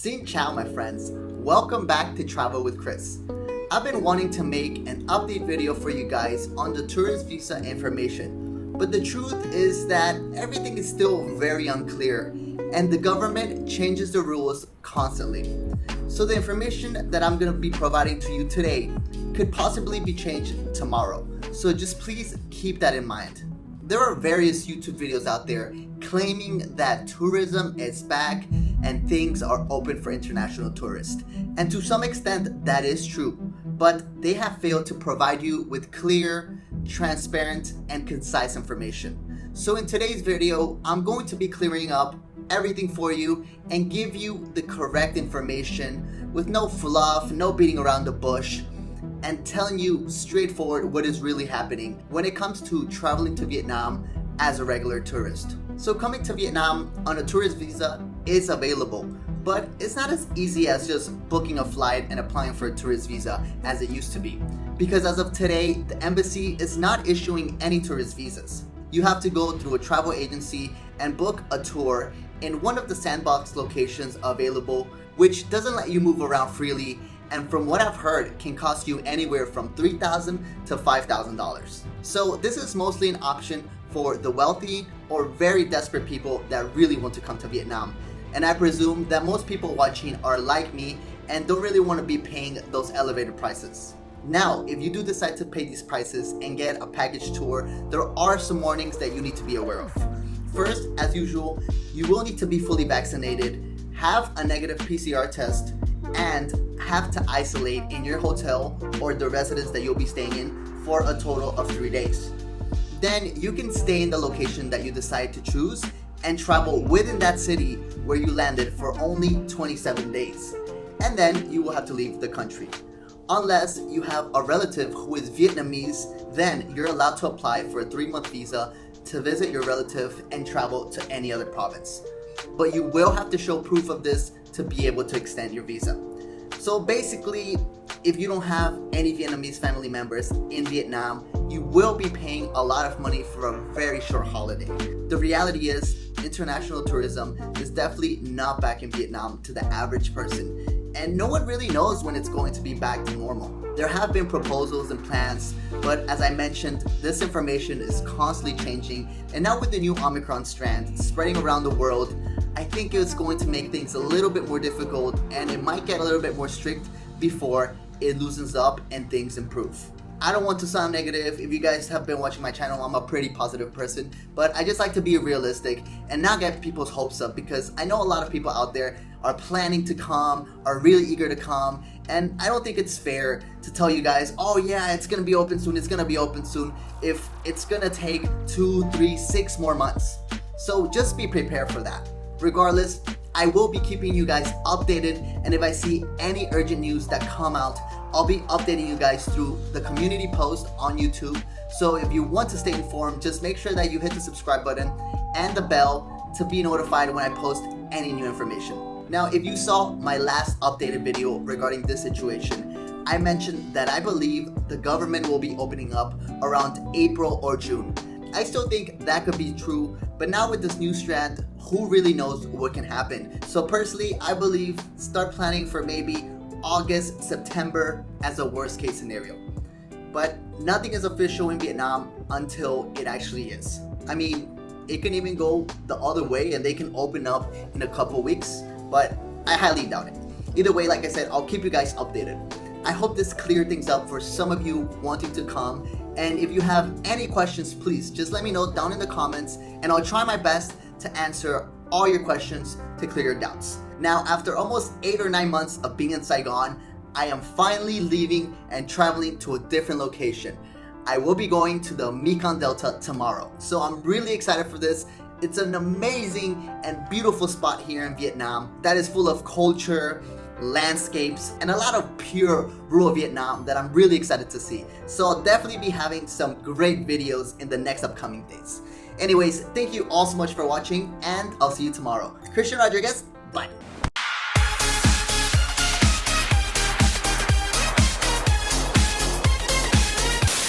Xin chào, my friends. Welcome back to Travel with Chris. I've been wanting to make an update video for you guys on the tourist visa information, but the truth is that everything is still very unclear and the government changes the rules constantly. So the information that I'm going to be providing to you today could possibly be changed tomorrow. So just please keep that in mind. There are various YouTube videos out there claiming that tourism is back and things are open for international tourists. And to some extent that is true, but they have failed to provide you with clear, transparent, and concise information. So in today's video, I'm going to be clearing up everything for you and give you the correct information with no fluff, no beating around the bush, and telling you straightforward what is really happening when it comes to traveling to Vietnam as a regular tourist. So coming to Vietnam on a tourist visa is available, but it's not as easy as just booking a flight and applying for a tourist visa as it used to be. Because as of today, the embassy is not issuing any tourist visas. You have to go through a travel agency and book a tour in one of the sandbox locations available, which doesn't let you move around freely, and from what I've heard can cost you anywhere from $3,000 to $5,000. So this is mostly an option for the wealthy or very desperate people that really want to come to Vietnam. And I presume that most people watching are like me and don't really want to be paying those elevated prices. Now, if you do decide to pay these prices and get a package tour, there are some warnings that you need to be aware of. First, as usual, you will need to be fully vaccinated, have a negative PCR test, and have to isolate in your hotel or the residence that you'll be staying in for a total of 3 days. Then you can stay in the location that you decide to choose and travel within that city where you landed for only 27 days. And then you will have to leave the country. Unless you have a relative who is Vietnamese, then you're allowed to apply for a 3-month visa to visit your relative and travel to any other province. But you will have to show proof of this to be able to extend your visa. So basically, if you don't have any Vietnamese family members in Vietnam, you will be paying a lot of money for a very short holiday. The reality is, international tourism is definitely not back in Vietnam to the average person, and no one really knows when it's going to be back to normal. There have been proposals and plans, but as I mentioned, this information is constantly changing, and now with the new Omicron strand spreading around the world, I think it's going to make things a little bit more difficult, and it might get a little bit more strict before it loosens up and things improve. I don't want to sound negative. If you guys have been watching my channel, I'm a pretty positive person, but I just like to be realistic and not get people's hopes up, because I know a lot of people out there are planning to come, are really eager to come, and I don't think it's fair to tell you guys, oh yeah, it's gonna be open soon, if it's gonna take 2, 3, 6 more months. So just be prepared for that. Regardless, I will be keeping you guys updated, and if I see any urgent news that come out, I'll be updating you guys through the community post on YouTube. So if you want to stay informed, just make sure that you hit the subscribe button and the bell to be notified when I post any new information. Now, if you saw my last updated video regarding this situation, I mentioned that I believe the government will be opening up around April or June. I still think that could be true, but now with this new strand, who really knows what can happen? So personally, I believe start planning for maybe August, September as a worst case scenario. But nothing is official in Vietnam until it actually is. I mean, it can even go the other way and they can open up in a couple weeks, but I highly doubt it. Either way, like I said, I'll keep you guys updated. I hope this cleared things up for some of you wanting to come. And if you have any questions, please just let me know down in the comments, and I'll try my best to answer all your questions to clear your doubts. Now, after almost 8 or 9 months of being in Saigon, I am finally leaving and traveling to a different location. I will be going to the Mekong Delta tomorrow. So I'm really excited for this. It's an amazing and beautiful spot here in Vietnam that is full of culture, landscapes, and a lot of pure rural Vietnam that I'm really excited to see. So I'll definitely be having some great videos in the next upcoming days. Anyways, thank you all so much for watching, and I'll see you tomorrow. Christian Rodriguez, bye.